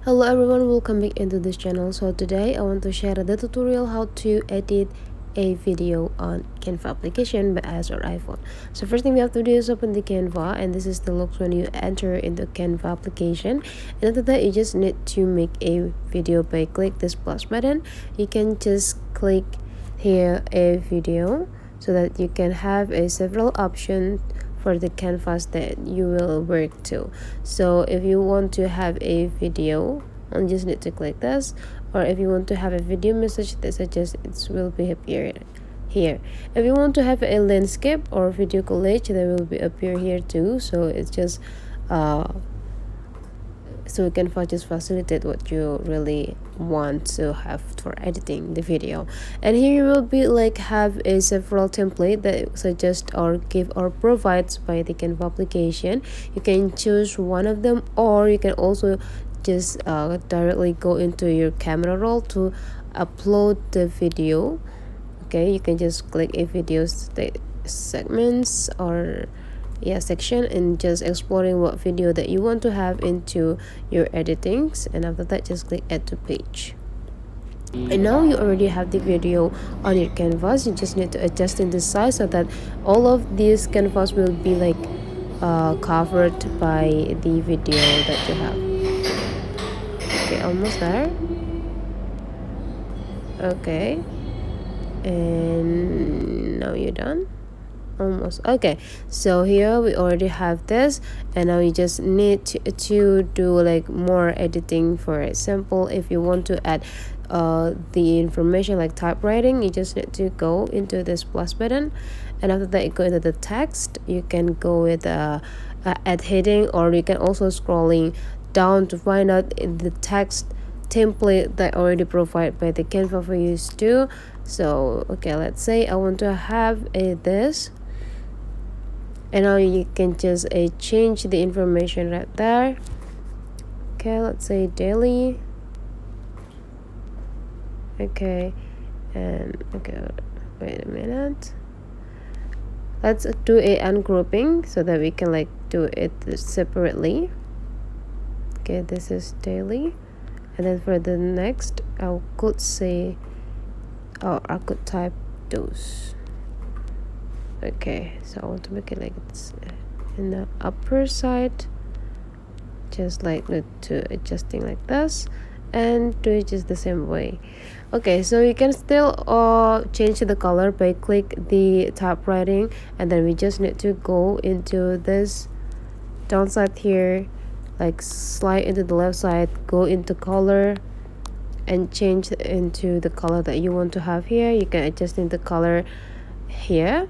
Hello everyone, welcome back into this channel. So today I want to share the tutorial how to edit a video on Canva application by iOS or iPhone. So first thing we have to do is open the Canva, and this is the looks when you enter into Canva application. And after that, you just need to make a video by click this plus button. You can just click here a video so that you can have a several options for the canvas that you will work to. So if you want to have a video, you just need to click this, or if you want to have a video message, that suggests it will be appear here. If you want to have a landscape or video collage, they will be appear here too. So it's just so you can just facilitate what you really want to have for editing the video. And here you will be like have a several template that suggest or give or provides by the Canva application. You can choose one of them, or you can also just directly go into your camera roll to upload the video. Okay, you can just click a video segments or section and just exploring what video that you want to have into your editings, and after that just click add to page. And now you already have the video on your canvas. You just need to adjust in the size so that all of these canvas will be like covered by the video that you have. Okay, almost there. Okay, and now you're done. Almost okay. So here we already have this, and now you just need to do like more editing. For example, if you want to add the information like typewriting, you just need to go into this plus button, and after that you go into the text. You can go with add heading, or you can also scrolling down to find out the text template that already provided by the Canva for use too. So okay, let's say I want to have this, and now you can just change the information right there. Okay, let's say daily. Okay, and okay, wait a minute, let's do a ungrouping so that we can like do it separately. Okay, this is daily, and then for the next I could say, or I could type those. Okay, so I want to make it like it's in the upper side, just like to adjusting like this, and do it just the same way. Okay, so you can still change the color by click the typewriting, and then we just need to go into this downside here, like slide into the left side, go into color and change into the color that you want to have here. You can adjust in the color here.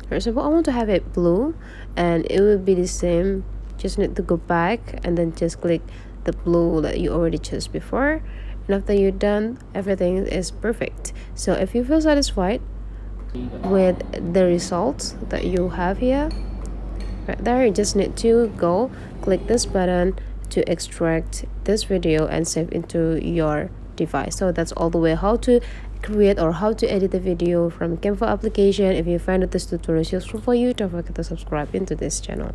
First of all, I want to have it blue, and it will be the same. Just need to go back and then just click the blue that you already chose before, and after you're done, everything is perfect. So if you feel satisfied with the results that you have here, right there, you just need to go click this button to extract this video and save into your device. So that's all the way how to create or how to edit the video from Canva application. If you find that this tutorial is useful for you, don't forget to subscribe into this channel.